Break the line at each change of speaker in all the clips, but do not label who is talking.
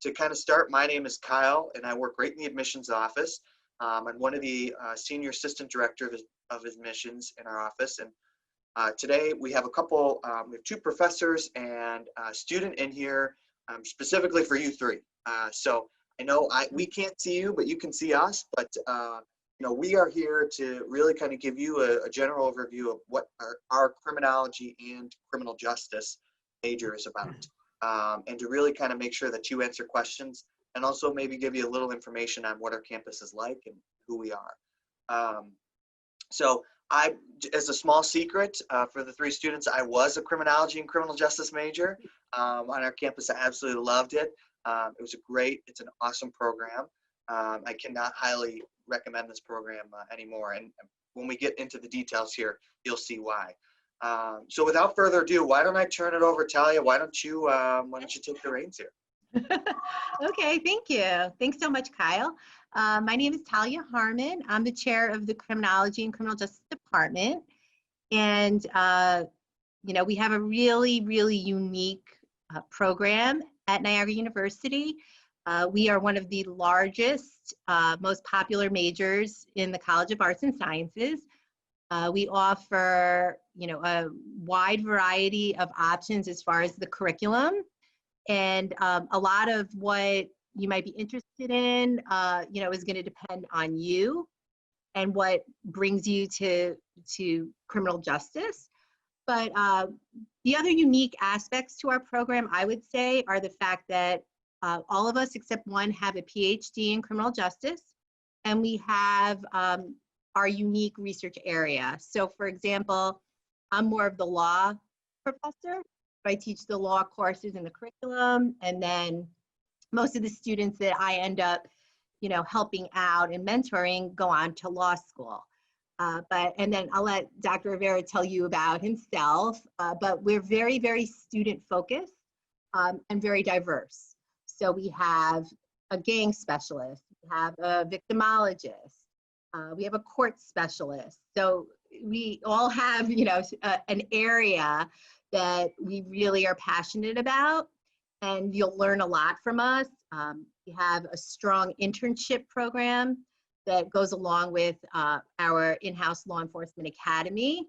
to kind of start, my name is Kyle, and I work right in the admissions office. I'm one of the senior assistant director of admissions in our office. And today we have we have two professors and a student in here specifically for you three. So I know we can't see you, but you can see us. But we are here to really kind of give you a general overview of what our criminology and criminal justice major is about, and to really kind of make sure that you answer questions and also maybe give you a little information on what our campus is like and who we are. So as a small secret for the three students, I was a criminology and criminal justice major on our campus. I absolutely loved it. It's an awesome program. I cannot highly recommend this program anymore. And when we get into the details here, you'll see why. So without further ado, why don't I turn it over, Talia? Why don't you take the reins here?
Okay, thank you. Thanks so much, Kyle. My name is Talia Harmon. I'm the chair of the Criminology and Criminal Justice Department. And, we have a really, really unique program at Niagara University. We are one of the largest, most popular majors in the College of Arts and Sciences. We offer, a wide variety of options as far as the curriculum. And a lot of what you might be interested in, is going to depend on you and what brings you to criminal justice. But the other unique aspects to our program, I would say, are the fact that all of us except one have a PhD in criminal justice, and we have our unique research area. So for example, I'm more of the law professor. I teach the law courses in the curriculum, and then most of the students that I end up, helping out and mentoring go on to law school. And then I'll let Dr. Rivera tell you about himself, but we're very, very student focused and very diverse. So we have a gang specialist, we have a victimologist, we have a court specialist. So we all have, an area that we really are passionate about, and you'll learn a lot from us. We have a strong internship program that goes along with our in-house law enforcement academy.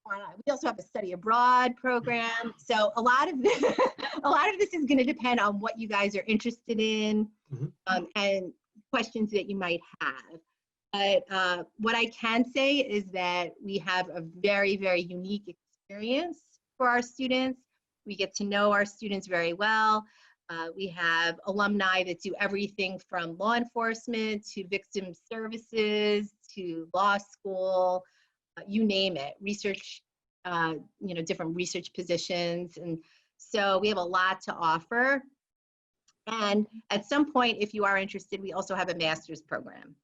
We also have a study abroad program. So a lot of this, is going to depend on what you guys are interested in, and questions that you might have. But what I can say is that we have a very, very unique experience for our students. We get to know our students very well. We have alumni that do everything from law enforcement to victim services to law school, you name it, research, different research positions. And so we have a lot to offer. And at some point, if you are interested, we also have a master's program.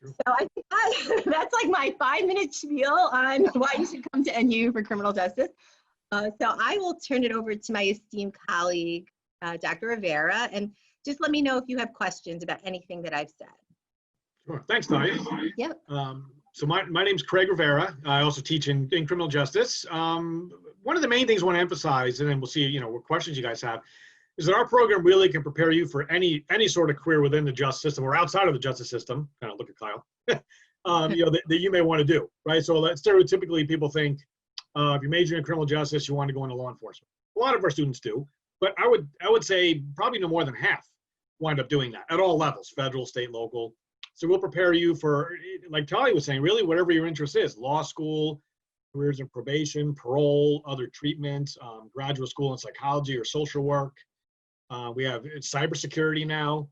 So I think that's like my 5-minute spiel on why you should come to NU for criminal justice. So I will turn it over to my esteemed colleague, Dr. Rivera, and just let me know if you have questions about anything that I've said.
Sure. Thanks, Talia.
Yep.
So my name's Craig Rivera. I also teach in criminal justice. One of the main things I want to emphasize, and then we'll see, what questions you guys have, is that our program really can prepare you for any sort of career within the justice system or outside of the justice system. Kind of look at Kyle. That you may want to do, right? So stereotypically, people think if you're majoring in criminal justice, you want to go into law enforcement. A lot of our students do, but I would say probably no more than half wind up doing that at all levels, federal, state, local. So we'll prepare you for, like Talia was saying, really whatever your interest is: law school, careers in probation, parole, other treatments, graduate school in psychology or social work. We have cybersecurity now.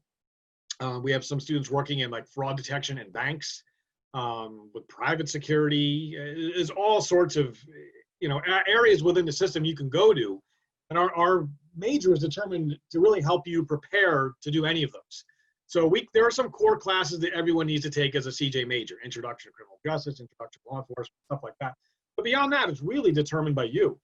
We have some students working in like fraud detection in banks, with private security. There's all sorts of, areas within the system you can go to. And our major is determined to really help you prepare to do any of those. So there are some core classes that everyone needs to take as a CJ major: Introduction to Criminal Justice, Introduction to Law Enforcement, stuff like that. But beyond that, it's really determined by you.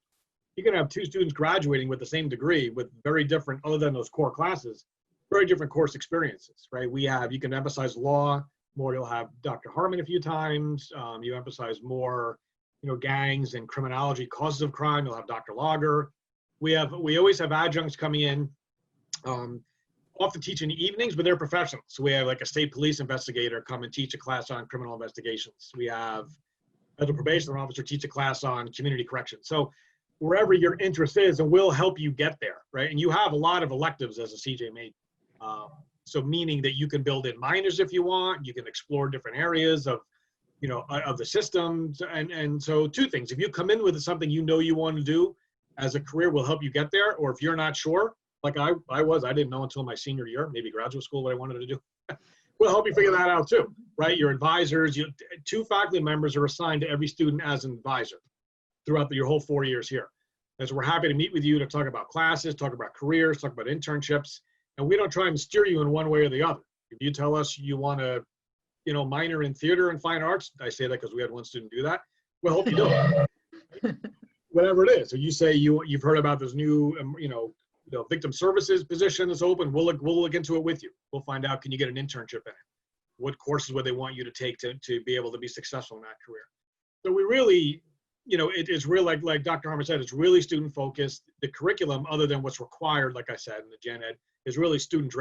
You can have two students graduating with the same degree with very different, other than those core classes, very different course experiences, right? You can emphasize law more. You'll have Dr. Harmon a few times. You emphasize more, gangs and criminology, causes of crime. You'll have Dr. Lager. We always have adjuncts coming in, often teach in the evenings, but they're professionals. So we have like a state police investigator come and teach a class on criminal investigations. We have a probation officer teach a class on community corrections. So wherever your interest is, and we'll help you get there, right? And you have a lot of electives as a CJ major. So meaning that you can build in minors if you want, you can explore different areas of, of the systems. And so two things, if you come in with something you want to do as a career, we'll help you get there. Or if you're not sure, like I didn't know until my senior year, maybe graduate school, what I wanted to do. We'll help you figure that out too, right? Your advisors, two faculty members are assigned to every student as an advisor throughout your whole 4 years here. And so we're happy to meet with you to talk about classes, talk about careers, talk about internships. And we don't try and steer you in one way or the other. If you tell us you want to, minor in theater and fine arts, I say that because we had one student do that, we'll help you do it. Whatever it is. So you say you've heard about this new, victim services position that's open, we'll look into it with you. We'll find out, can you get an internship in it? What courses would they want you to take to be able to be successful in that career? So we really, it's really, like Dr. Harmon said, it's really student focused. The curriculum, other than what's required, like I said, in the gen ed, is really student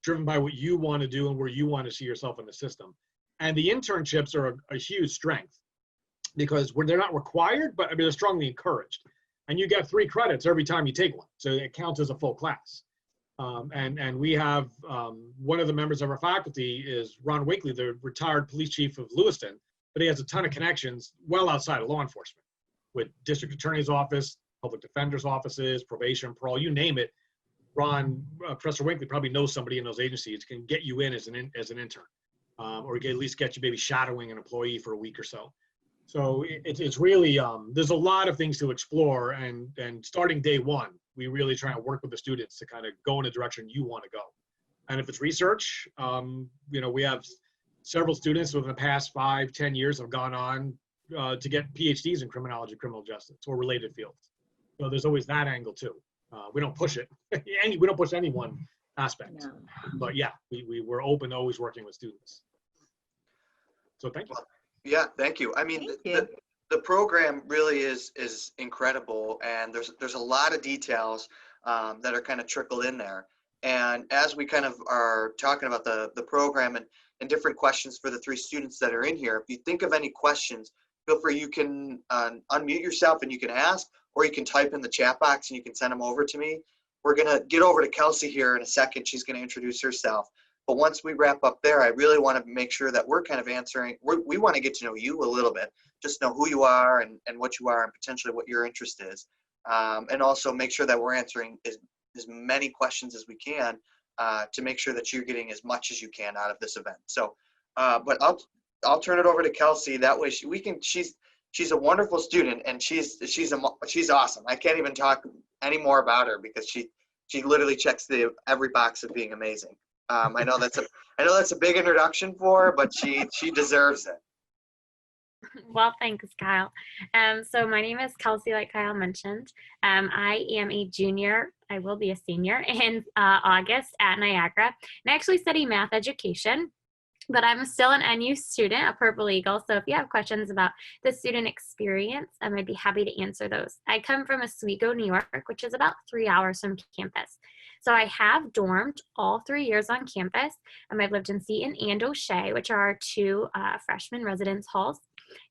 driven by what you want to do and where you want to see yourself in the system. And the internships are a huge strength because they're not required, but they're strongly encouraged. And you get 3 credits every time you take one. So it counts as a full class. And we have one of the members of our faculty is Ron Wakely, the retired police chief of Lewiston, but he has a ton of connections well outside of law enforcement with district attorney's office, public defender's offices, probation, parole, you name it. Ron, Professor Wakely probably knows somebody in those agencies can get you in as an intern, or at least get you maybe shadowing an employee for a week or so. So it's really, there's a lot of things to explore, and starting day one, we really try and work with the students to kind of go in a direction you want to go. And if it's research, we have several students within the past 5-10 years have gone on to get PhDs in criminology, criminal justice, or related fields. So there's always that angle too. We don't push it. We don't push any one aspect. No. But yeah, we're open to always working with students. So thank you.
Well, yeah, thank you. I mean, the program really is incredible, and there's a lot of details that are kind of trickled in there. And as we kind of are talking about the program and different questions for the 3 students that are in here, if you think of any questions, feel free, you can unmute yourself and you can ask, or you can type in the chat box and you can send them over to me. We're gonna get over to Kelsey here in a second. She's gonna introduce herself. But once we wrap up there, I really want to make sure that we're kind of answering, we want to get to know you a little bit, just know who you are and what you are and potentially what your interest is. And also make sure that we're answering as many questions as we can to make sure that you're getting as much as you can out of this event. So, but I'll turn it over to Kelsey. That way she's a wonderful student, and she's awesome. I can't even talk any more about her because she literally checks every box of being amazing. I know that's a big introduction for her, but she deserves it.
Well, thanks, Kyle. So my name is Kelsey, like Kyle mentioned. I am a junior. I will be a senior in August at Niagara. And I actually study math education, but I'm still an NU student, a Purple Eagle. So if you have questions about the student experience, I'd be happy to answer those. I come from Oswego, New York, which is about 3 hours from campus. So I have dormed all 3 years on campus. I've lived in Seton and O'Shea, which are our 2 freshman residence halls.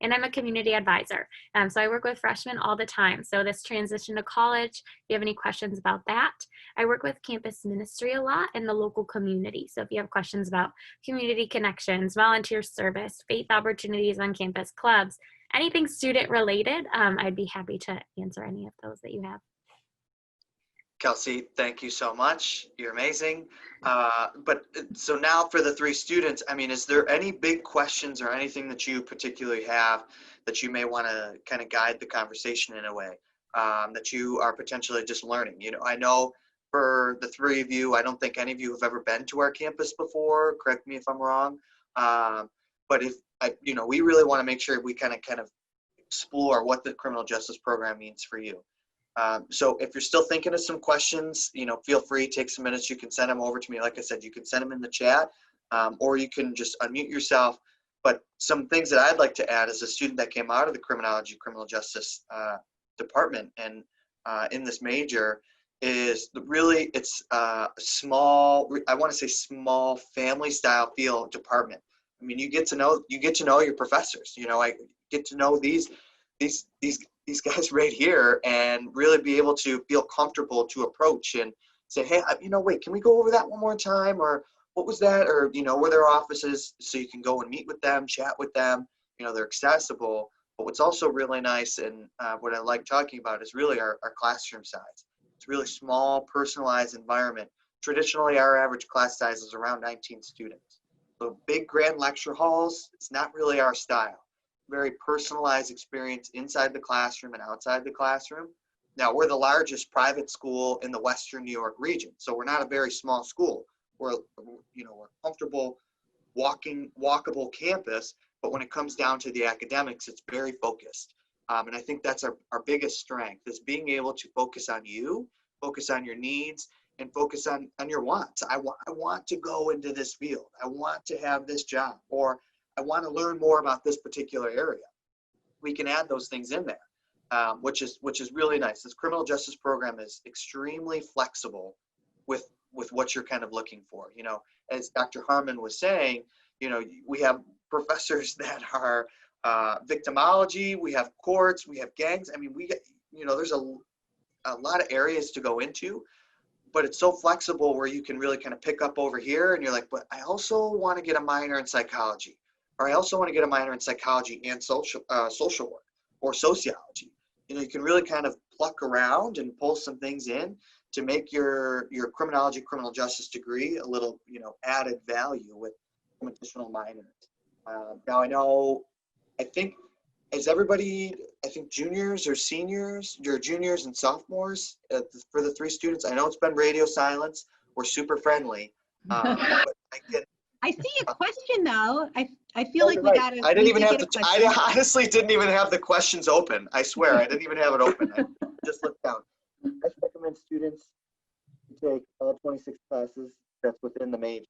And I'm a community advisor. So I work with freshmen all the time. So this transition to college, if you have any questions about that, I work with campus ministry a lot in the local community. So if you have questions about community connections, volunteer service, faith opportunities on campus, clubs, anything student related, I'd be happy to answer any of those that you have.
Kelsey, thank you so much. You're amazing. But so now for the 3 students, I mean, is there any big questions or anything that you particularly have that you may want to kind of guide the conversation in a way that you are potentially just learning? I know for the 3 of you, I don't think any of you have ever been to our campus before. Correct me if I'm wrong. But we really want to make sure we kind of explore what the criminal justice program means for you. So if you're still thinking of some questions, feel free, take some minutes. You can send them over to me. Like I said, you can send them in the chat, or you can just unmute yourself. But some things that I'd like to add as a student that came out of the criminology, criminal justice department, and in this major is really, it's a small, I want to say small family style feel department. I mean, you get to know your professors. You know, I get to know these guys right here, and really be able to feel comfortable to approach and say, hey, wait, can we go over that one more time? Or what was that? Or, where their offices, so you can go and meet with them, chat with them. They're accessible. But what's also really nice, and what I like talking about, is really our classroom size. It's a really small, personalized environment. Traditionally, our average class size is around 19 students. So big, grand lecture halls, it's not really our style. Very personalized experience inside the classroom and outside the classroom. Now, we're the largest private school in the Western New York region, so we're not a very small school. We're comfortable, walkable campus, but when it comes down to the academics, it's very focused. And I think that's our biggest strength, is being able to focus on you, focus on your needs, and focus on your wants. I want to go into this field. I want to have this job, or I want to learn more about this particular area. We can add those things in there, which is really nice. This criminal justice program is extremely flexible with what you're kind of looking for. As Dr. Harmon was saying, we have professors that are victimology, we have courts, we have gangs. I mean, there's a lot of areas to go into, but it's so flexible where you can really kind of pick up over here, and you're like, but I also want to get a minor in psychology, or I also want to get a minor in psychology and social work or sociology. You can really kind of pluck around and pull some things in to make your criminology, criminal justice degree a little, added value with some additional minors. Now I think juniors or seniors, your juniors and sophomores, for the 3 students, I know it's been radio silence. We're super friendly. But
I see a question though. I feel like we got to.
I honestly didn't even have the questions open. I swear, I didn't even have it open. I just looked down. I recommend students to take all 26 classes that's within the major.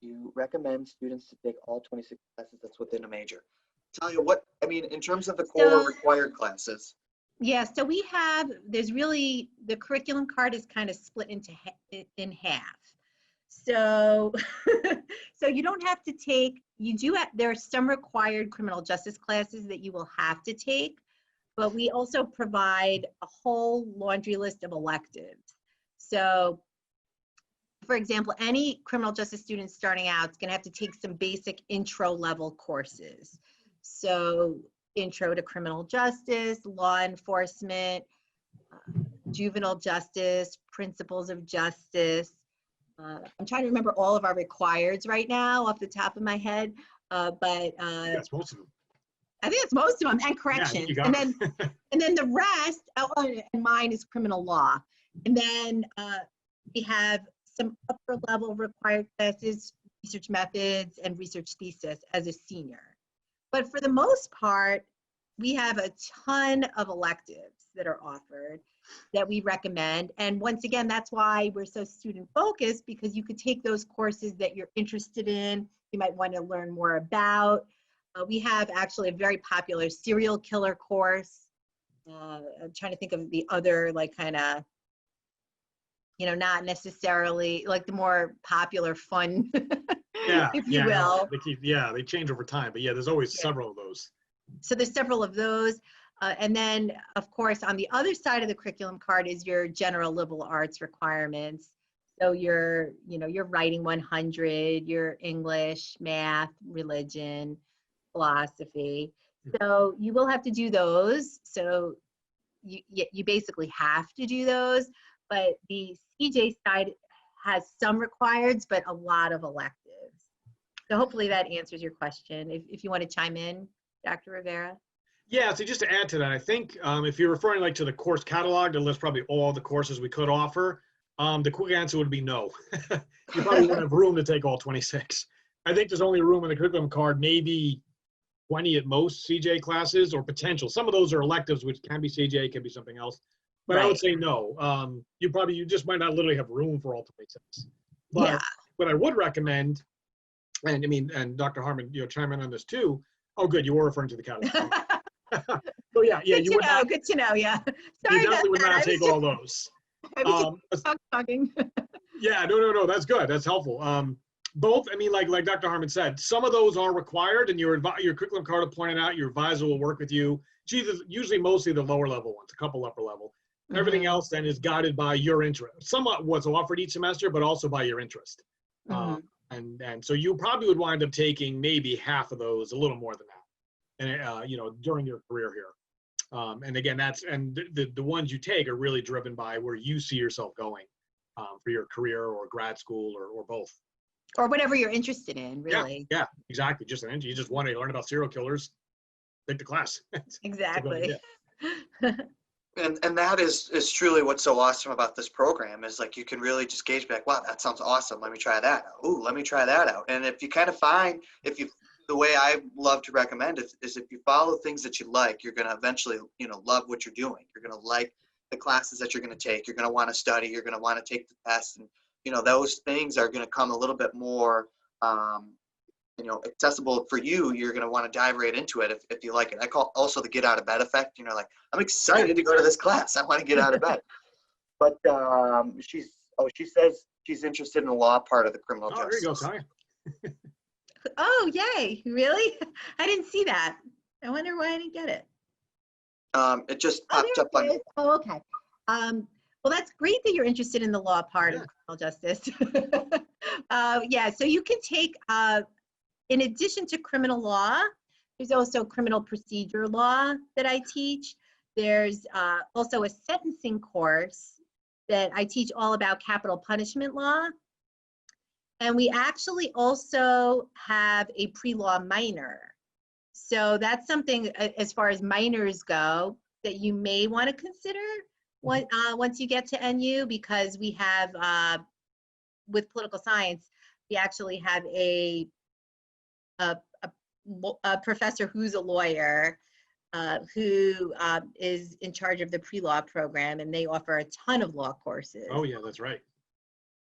You recommend students to take all 26 classes that's within a major. Tell you what, in terms of the core required classes.
Yeah, so there's really, the curriculum card is kind of split in half. So, so you don't have to take, there are some required criminal justice classes that you will have to take, but we also provide a whole laundry list of electives. So, for example, any criminal justice student starting out is going to have to take some basic intro level courses. So, intro to criminal justice, law enforcement, juvenile justice, principles of justice. I'm trying to remember all of our requireds right now off the top of my head, but
that's most of them.
I think it's most of them, and corrections.
Yeah,
and then the rest, and mine is criminal law. And then we have some upper level required classes, research methods and research thesis as a senior. But for the most part, we have a ton of electives that are offered that we recommend. And once again, that's why we're so student focused, because you could take those courses that you're interested in, you might want to learn more about. We have actually a very popular serial killer course. I'm trying to think of the other, like, kind of, not necessarily like the more popular fun, if you will.
They change over time, but there's always several of those.
So there's several of those. And then, of course, on the other side of the curriculum card is your general liberal arts requirements. So your writing 100, your English, math, religion, philosophy. So you will have to do those. So you basically have to do those. But the CJ side has some requireds, but a lot of electives. So hopefully that answers your question. If you want to chime in, Dr. Rivera.
Yeah, so just to add to that, I think if you're referring to the course catalog that lists probably all the courses we could offer, the quick answer would be no. You probably wouldn't have room to take all 26. I think there's only room in the curriculum card, maybe 20 at most CJ classes, or potential. Some of those are electives, which can be CJ, can be something else. But right. I would say no. You just might not literally have room for all 26. But what I would recommend, and Dr. Harmon, chime in on this too. Oh, good, you were referring to the catalog. So yeah,
Good
you
to
would
know.
not,
Good to know. Yeah.
you
Sorry about
definitely would
that.
not
I
take
was
all those.
just talking.
Yeah, no, that's good. That's helpful. Both, I mean, like Dr. Harmon said, some of those are required, and your curriculum card will point it out. Your advisor will work with you. Usually, mostly the lower level ones, a couple upper level. Everything else then is guided by your interest. Somewhat what's offered each semester, but also by your interest. And so you probably would wind up taking maybe half of those, a little more than that, and during your career here. And again, the ones you take are really driven by where you see yourself going for your career or grad school or both.
Or whatever you're interested in, really.
Yeah, exactly. You just want to learn about serial killers, take the class.
Exactly.
And that is truly what's so awesome about this program is like you can really just gauge back, wow, that sounds awesome. Let me try that out. Ooh, let me try that out. And if you kind of find, the way I love to recommend it is if you follow things that you like, you're going to eventually, love what you're doing. You're going to like the classes that you're going to take. You're going to want to study. You're going to want to take the test. And, those things are going to come a little bit more, accessible for you. You're going to want to dive right into it if you like it. I call also the get out of bed effect. Like, I'm excited to go to this class. I want to get out of bed. But she says she's interested in the law part of the criminal justice.
There you go, Talia.
Oh, yay. Really? I didn't see that. I wonder why I didn't get it.
It just popped up on.
Oh, okay. Well, that's great that you're interested in the law part of criminal justice. Yeah, so you can take, in addition to criminal law, there's also criminal procedure law that I teach. There's also a sentencing course that I teach all about capital punishment law. And we actually also have a pre-law minor. So that's something as far as minors go that you may want to consider once you get to NU, because we have, with political science, we actually have a professor who's a lawyer who is in charge of the pre-law program, and they offer a ton of law courses.
Oh yeah, that's right.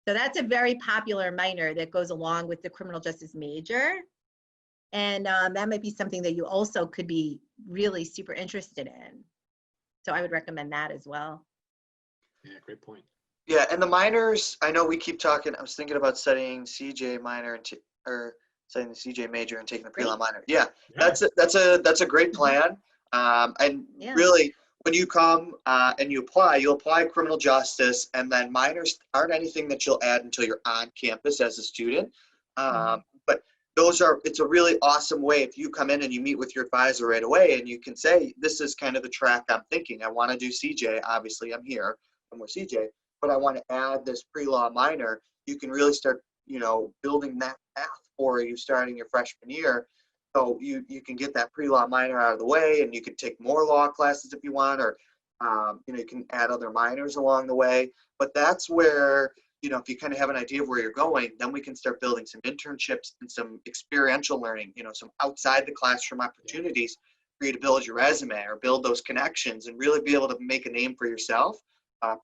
So that's a very popular minor that goes along with the criminal justice major. And that might be something that you also could be really super interested in. So I would recommend that as well.
Yeah, great point.
Yeah, and the minors, I know we keep talking, I was thinking about studying CJ minor or studying the CJ major and taking the pre-law minor. Yeah, that's a great plan. Really, when you come and you apply, you'll apply criminal justice, and then minors aren't anything that you'll add until you're on campus as a student. But it's a really awesome way if you come in and you meet with your advisor right away and you can say, this is kind of the track I'm thinking. I want to do CJ. Obviously, I'm here. I'm with CJ. But I want to add this pre-law minor. You can really start, building that path for you starting your freshman year. So you can get that pre-law minor out of the way, and you could take more law classes if you want, or you can add other minors along the way. But that's where, if you kind of have an idea of where you're going, then we can start building some internships and some experiential learning, some outside the classroom opportunities for you to build your resume or build those connections and really be able to make a name for yourself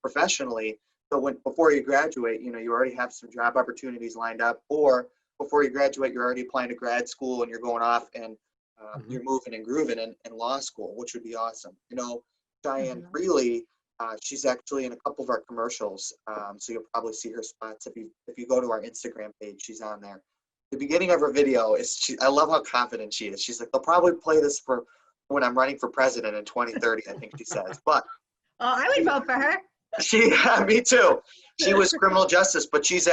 professionally. So before you graduate, you already have some job opportunities lined up, or before you graduate, you're already applying to grad school and you're going off and you're moving and grooving in law school, which would be awesome. Diane Freely, she's actually in a couple of our commercials, so you'll probably see her spots if you go to our Instagram page. She's on there. The beginning of her video I love how confident she is. She's like, they'll probably play this for when I'm running for president in 2030, I think she says. But
I would vote for her.
Me too. She was criminal justice, but she's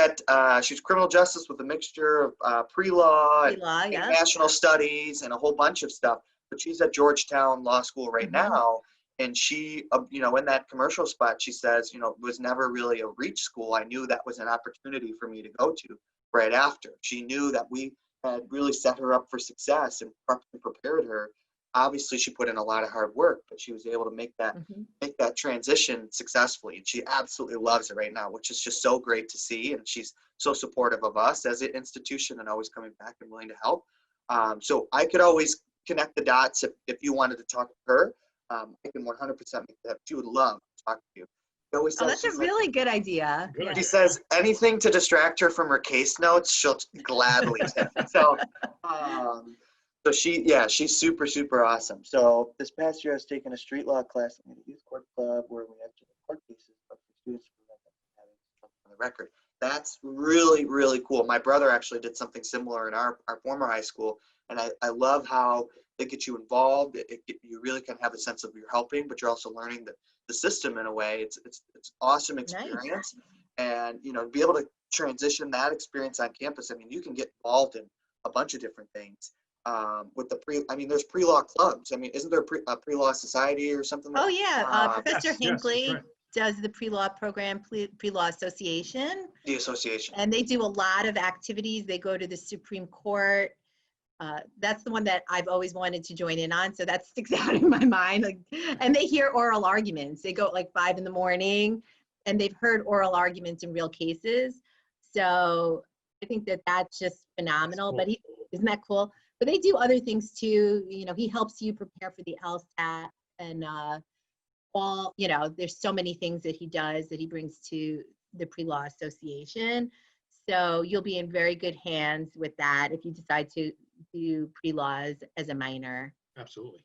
criminal justice with a mixture of pre-law, international studies, and a whole bunch of stuff. But she's at Georgetown Law School right now. And she, in that commercial spot, she says, it was never really a reach school. I knew that was an opportunity for me to go to right after. She knew that we had really set her up for success and prepared her. Obviously, she put in a lot of hard work, but she was able to make that transition successfully. And she absolutely loves it right now, which is just so great to see. And she's so supportive of us as an institution and always coming back and willing to help. So I could always connect the dots if you wanted to talk to her. I can 100% make that. She would love to talk to you.
That's a really good idea.
She says anything to distract her from her case notes, she'll gladly take. So So she's super, super awesome. So this past year I was taking a street law class in the youth court club where we actually court cases, but for students who having on the record. That's really, really cool. My brother actually did something similar in our former high school, and I love how they get you involved. You really can have a sense of you're helping, but you're also learning the system in a way. It's awesome experience. Nice. And be able to transition that experience on campus. I mean, you can get involved in a bunch of different things. With there's pre-law clubs. I mean, isn't there a pre-law society or something?
Oh yeah, Professor Hinckley
yes, right.
does the pre-law program, pre-law association.
The association.
And they do a lot of activities. They go to the Supreme Court. That's the one that I've always wanted to join in on. So that sticks out in my mind. And they hear oral arguments. They go at like 5 a.m. and they've heard oral arguments in real cases. So I think that that's just phenomenal. Cool. But isn't that cool? But they do other things too. He helps you prepare for the LSAT and there's so many things that he does that he brings to the Pre-Law Association. So you'll be in very good hands with that if you decide to do pre-laws as a minor.
Absolutely.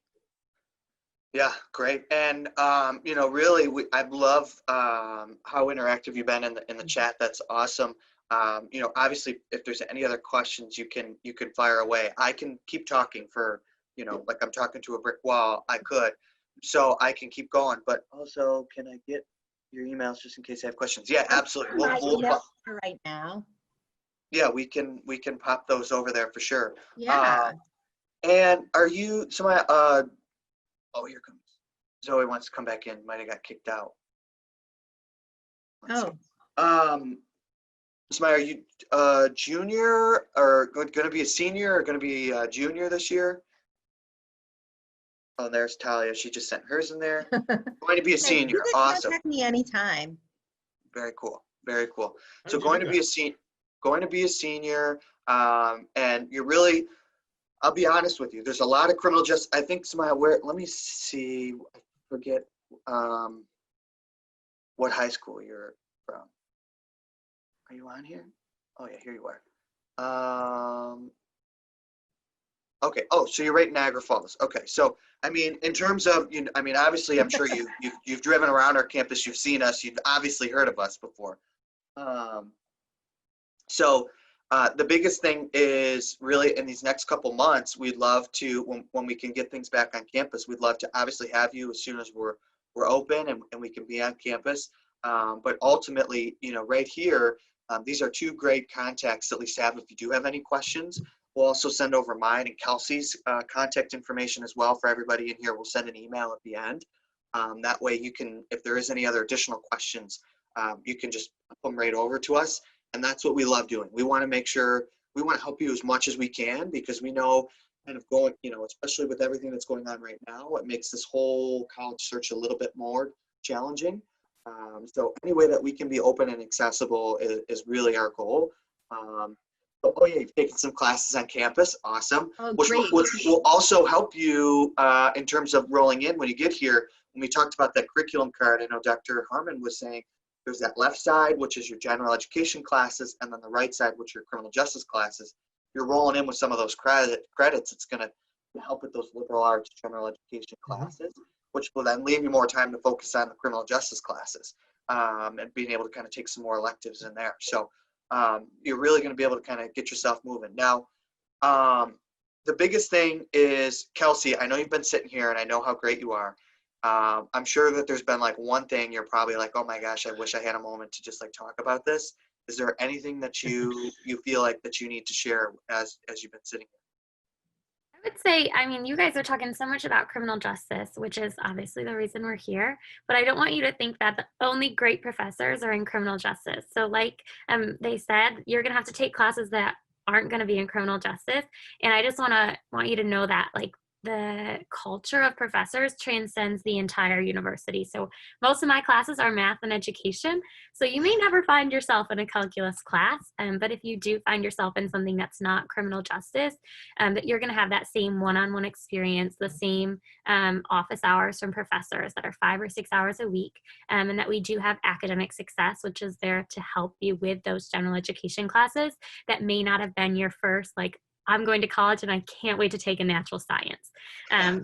Yeah, great. And really, I love how interactive you've been in the chat. That's awesome. Obviously, if there's any other questions, you can fire away. I can keep talking for, like I'm talking to a brick wall. I could, so I can keep going. But also, can I get your emails just in case I have questions? Yeah, absolutely.
We'll for right now.
Yeah, we can pop those over there for sure.
Yeah.
And are you somebody? Oh, here comes Zoe. Wants to come back in. Might have got kicked out. Let's see. Somebody, are you junior or going to be a senior or going to be a junior this year? Oh, there's Talia. She just sent hers in there. Going to be a senior.
You can
awesome.
Contact me anytime.
Very cool. Very cool. So going to be a senior, and you're really, I'll be honest with you, there's a lot of criminal justice. I think let me see, I forget what high school you're from. Are you on here? Oh yeah, here you are. Okay. Oh, so you're right in Niagara Falls. Okay. So, I mean, in terms of, obviously, I'm sure you've driven around our campus. You've seen us. You've obviously heard of us before. So the biggest thing is really in these next couple months, we'd love to, when we can get things back on campus, we'd love to obviously have you as soon as we're open and we can be on campus. But ultimately, right here, these are two great contacts to at least have if you do have any questions. We'll also send over mine and Kelsey's contact information as well for everybody in here. We'll send an email at the end. That way you can, if there is any other additional questions, you can just put them right over to us. And that's what we love doing. We want to make sure, we want to help you as much as we can because we know kind of going, especially with everything that's going on right now, it makes this whole college search a little bit more challenging. So any way that we can be open and accessible is really our goal. Oh yeah, you've taken some classes on campus. Awesome.
Oh,
which
great.
will also help you in terms of rolling in when you get here. When we talked about that curriculum card, I know Dr. Harmon was saying there's that left side, which is your general education classes, and then the right side, which are your criminal justice classes. You're rolling in with some of those credits. It's going to help with those liberal arts general education classes, which will then leave you more time to focus on the criminal justice classes and being able to kind of take some more electives in there. So you're really going to be able to kind of get yourself moving. Now, the biggest thing is, Kelsey, I know you've been sitting here and I know how great you are. I'm sure that there's been like one thing you're probably like, oh my gosh, I wish I had a moment to just like talk about this. Is there anything that you feel like that you need to share as you've been sitting here?
I would say, you guys are talking so much about criminal justice, which is obviously the reason we're here, but I don't want you to think that the only great professors are in criminal justice. So like they said, you're going to have to take classes that aren't going to be in criminal justice. And I just want you to know that like the culture of professors transcends the entire university. So most of my classes are math and education. So you may never find yourself in a calculus class, but if you do find yourself in something that's not criminal justice, that you're gonna have that same one-on-one experience, the same office hours from professors that are 5 or 6 hours a week, and that we do have academic success, which is there to help you with those general education classes that may not have been your first like I'm going to college and I can't wait to take a natural science.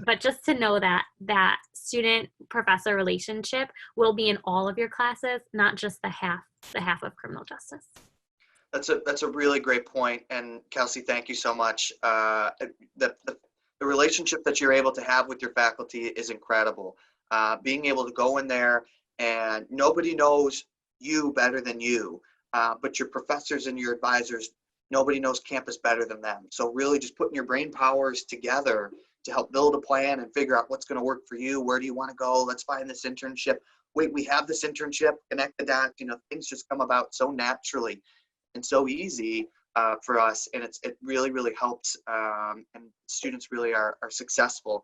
But just to know that that student-professor relationship will be in all of your classes, not just the half of criminal justice.
That's a really great point. And Kelsey, thank you so much. The relationship that you're able to have with your faculty is incredible. Being able to go in there and nobody knows you better than you, but your professors and your advisors, nobody knows campus better than them. So really just putting your brain powers together to help build a plan and figure out what's going to work for you. Where do you want to go? Let's find this internship. Wait, we have this internship, connect the dots. Things just come about so naturally and so easy for us. And it really, really helps. And students really are successful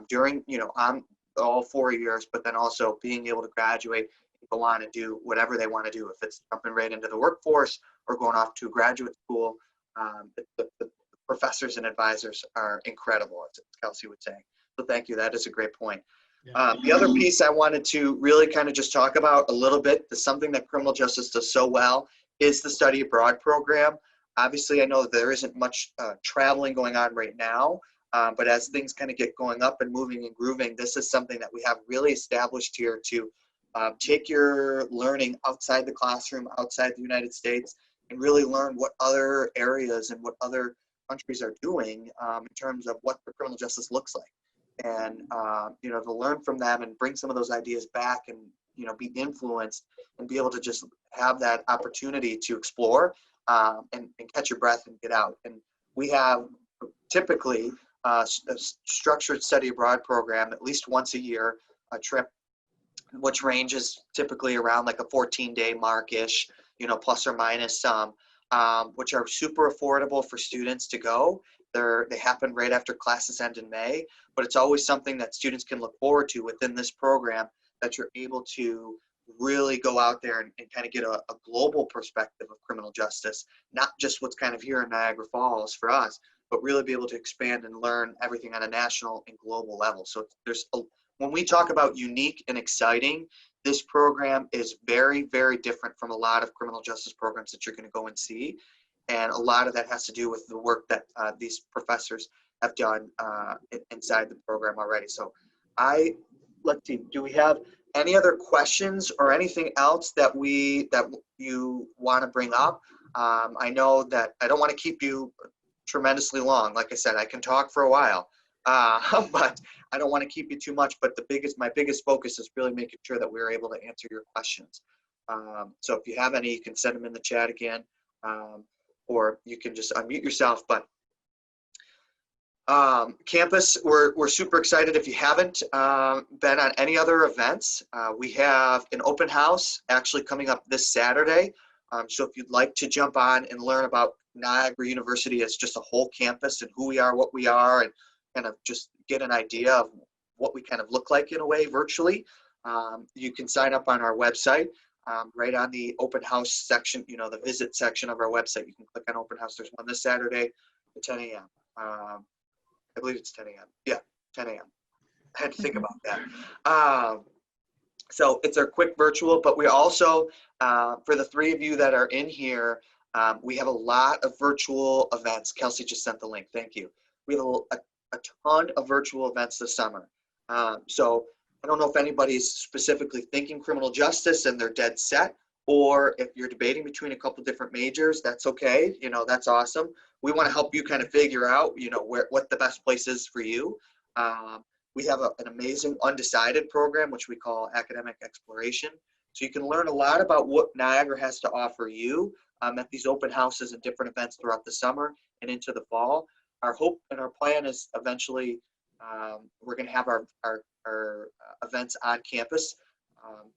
during, on all 4 years, but then also being able to graduate, go on and do whatever they want to do. If it's jumping right into the workforce or going off to graduate school, the professors and advisors are incredible, as Kelsey would say. So thank you. That is a great point.
Yeah.
The other piece I wanted to really kind of just talk about a little bit, is something that criminal justice does so well, is the study abroad program. Obviously, I know that there isn't much traveling going on right now, but as things kind of get going up and moving and grooving, this is something that we have really established here to take your learning outside the classroom, outside the United States, and really learn what other areas and what other countries are doing in terms of what the criminal justice looks like. And, to learn from them and bring some of those ideas back and, be influenced and be able to just have that opportunity to explore and catch your breath and get out. And we have typically a structured study abroad program at least once a year, a trip, which ranges typically around like a 14-day mark-ish, plus or minus some, which are super affordable for students to go. They happen right after classes end in May, but it's always something that students can look forward to within this program, that you're able to really go out there and kind of get a global perspective of criminal justice, not just what's kind of here in Niagara Falls for us, but really be able to expand and learn everything on a national and global level. So when we talk about unique and exciting, this program is very, very different from a lot of criminal justice programs that you're going to go and see. And a lot of that has to do with the work that these professors have done inside the program already. So let's see, do we have any other questions or anything else that you want to bring up? I know that I don't want to keep you tremendously long. Like I said, I can talk for a while, but I don't want to keep you too much. But my biggest focus is really making sure that we're able to answer your questions. So if you have any, you can send them in the chat again, or you can just unmute yourself. But campus, we're super excited. If you haven't been on any other events, we have an open house actually coming up this Saturday. So if you'd like to jump on and learn about Niagara University as just a whole campus and who we are, what we are, and kind of just get an idea of what we kind of look like in a way virtually, you can sign up on our website. Right on the open house section, the visit section of our website, you can click on open house. There's one this Saturday at 10 a.m. I believe it's 10 a.m. Yeah, 10 a.m. I had to think about that. So it's our quick virtual, but we also, for the three of you that are in here, we have a lot of virtual events. Kelsey just sent the link. Thank you. We have a ton of virtual events this summer. So I don't know if anybody's specifically thinking criminal justice and they're dead set, or if you're debating between a couple different majors, that's okay. That's awesome. We want to help you kind of figure out, what the best place is for you. We have an amazing undecided program, which we call academic exploration. So you can learn a lot about what Niagara has to offer you at these open houses and different events throughout the summer and into the fall. Our hope and our plan is eventually we're going to have our events on campus.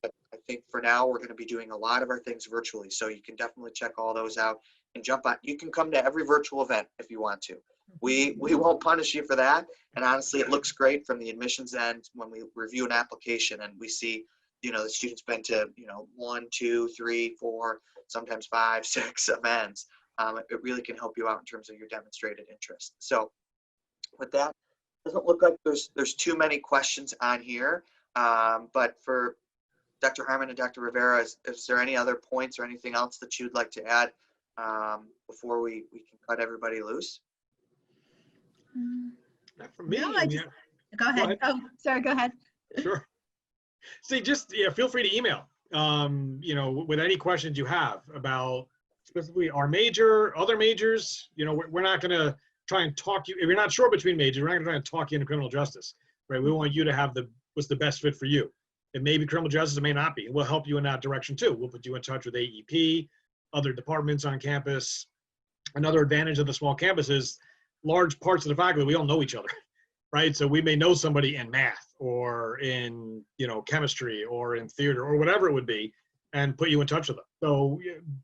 But I think for now, we're going to be doing a lot of our things virtually. So you can definitely check all those out and jump on. You can come to every virtual event if you want to. We won't punish you for that. And honestly, it looks great from the admissions end when we review an application and we see, the student's been to, 1, 2, 3, 4, sometimes 5, 6 events. It really can help you out in terms of your demonstrated interest. So with that, it doesn't look like there's too many questions on here. But for Dr. Harmon and Dr. Rivera, is there any other points or anything else that you'd like to add before we can cut everybody loose?
Not from me.
No,
I mean,
go ahead. Oh, sorry, go ahead.
sure. See, just feel free to email. With any questions you have about specifically our major, other majors. We're not going to try and talk you. If you're not sure between majors, we're not going to try and talk you into criminal justice, right? We want you to have what's the best fit for you. It may be criminal justice, it may not be. We'll help you in that direction too. We'll put you in touch with AEP, other departments on campus. Another advantage of the small campus is large parts of the faculty, we all know each other, right? So we may know somebody in math or in, chemistry or in theater or whatever it would be, and put you in touch with them.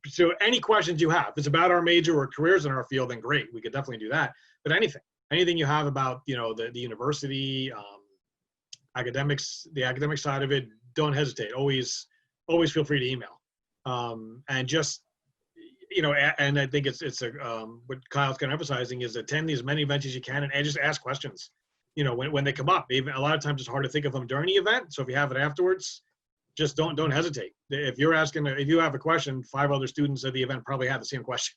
So any questions you have, if it's about our major or careers in our field, then great, we could definitely do that. But anything you have about, the university, academics, the academic side of it, don't hesitate. Always feel free to email. And just, and I think it's what Kyle's kind of emphasizing is attend as many events as you can and just ask questions, when they come up. Even a lot of times it's hard to think of them during the event. So if you have it afterwards, just don't hesitate. If you have a question, 5 other students at the event probably have the same question.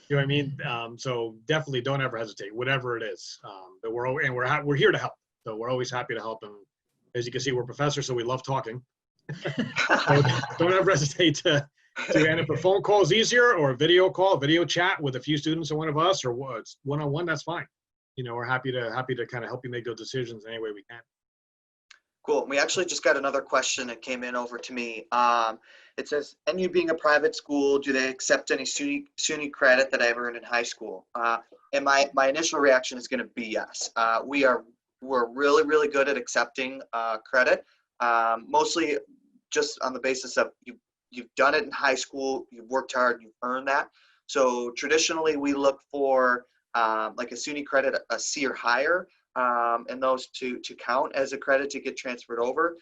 You know what I mean? So definitely don't ever hesitate, whatever it is. But we're here to help. So we're always happy to help. And as you can see, we're professors, so we love talking. So don't ever hesitate to, and if a phone call is easier or a video chat with a few students and one of us, or it's one-on-one, that's fine. We're happy to kind of help you make those decisions any way we can.
Cool. We actually just got another question that came in over to me. It says, NU being a private school, do they accept any SUNY credit that I've earned in high school? And my initial reaction is going to be yes. We're really, really good at accepting credit, mostly just on the basis of you've done it in high school, you've worked hard, you've earned that. So traditionally we look for like a SUNY credit, a C or higher, and those to count as a credit to get transferred over.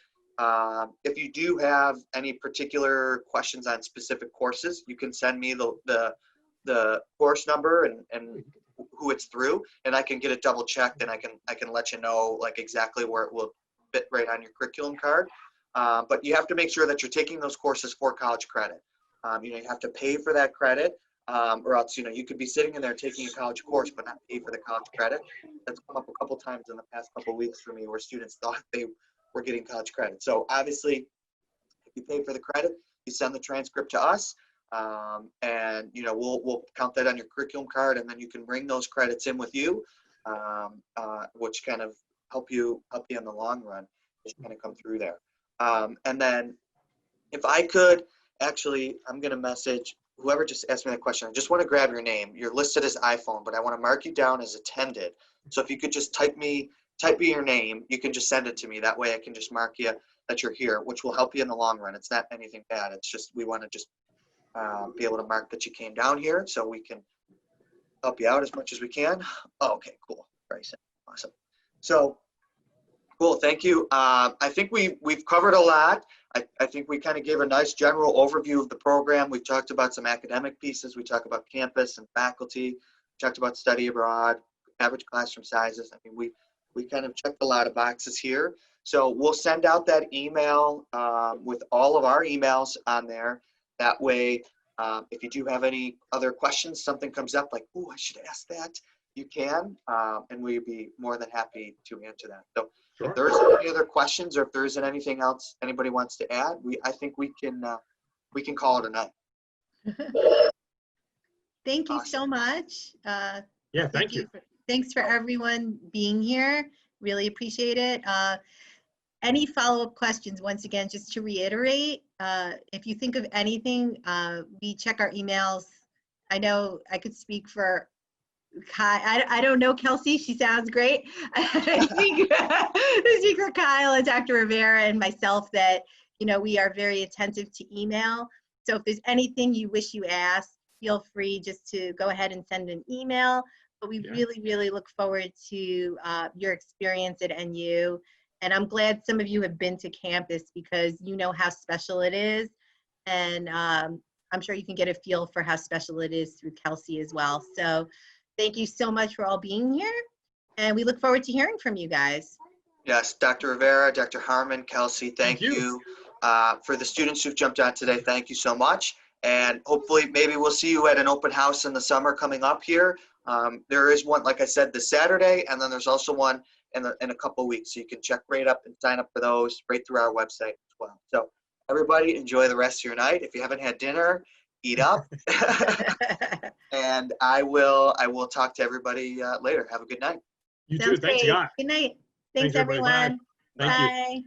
If you do have any particular questions on specific courses, you can send me the course number and who it's through, and I can get it double checked, and I can let you know like exactly where it will fit right on your curriculum card. But you have to make sure that you're taking those courses for college credit. You have to pay for that credit, or else you could be sitting in there taking a college course but not pay for the college credit. That's come up a couple times in the past couple weeks for me where students thought they were getting college credit. So obviously, if you pay for the credit, you send the transcript to us. And we'll count that on your curriculum card, and then you can bring those credits in with you, which kind of help you in the long run as you kind of come through there. And then if I could, actually, I'm going to message whoever just asked me that question. I just want to grab your name. You're listed as iPhone, but I want to mark you down as attended. So if you could just type me your name, you can just send it to me. That way I can just mark you that you're here, which will help you in the long run. It's not anything bad. It's just we want to just be able to mark that you came down here so we can help you out as much as we can. Oh, okay, cool. Bryson, awesome. So cool, thank you. I think we've covered a lot. I think we kind of gave a nice general overview of the program. We talked about some academic pieces. We talked about campus and faculty. We talked about study abroad, average classroom sizes. I mean, we kind of checked a lot of boxes here. So we'll send out that email with all of our emails on there. That way, if you do have any other questions, something comes up like, oh, I should ask that, you can, and we'd be more than happy to answer that. So sure. If there's any other questions or if there isn't anything else anybody wants to add, I think we can call it a night.
Thank you so much.
Yeah, thank you.
Thanks for everyone being here. Really appreciate it. Any follow-up questions, once again, just to reiterate, if you think of anything, we check our emails. I know I could speak for Kyle. I don't know Kelsey, she sounds great. I speak for Kyle and Dr. Rivera and myself that, we are very attentive to email. So if there's anything you wish you asked, feel free just to go ahead and send an email. But we really, really look forward to your experience at NU. And I'm glad some of you have been to campus because you know how special it is. And I'm sure you can get a feel for how special it is through Kelsey as well. So thank you so much for all being here. And we look forward to hearing from you guys.
Yes, Dr. Rivera, Dr. Harmon, Kelsey, thank you. For the students who've jumped on today, thank you so much. And hopefully maybe we'll see you at an open house in the summer coming up here. There is one, like I said, this Saturday, and then there's also one in a couple weeks. So you can check right up and sign up for those right through our website as well. So everybody enjoy the rest of your night. If you haven't had dinner, eat up. And I will talk to everybody later. Have a good night.
You too.
Sounds
Thanks,
great.
Scott.
Good night.
Thanks,
Thanks,
everybody. Bye.
everyone.
Thank you.
Bye.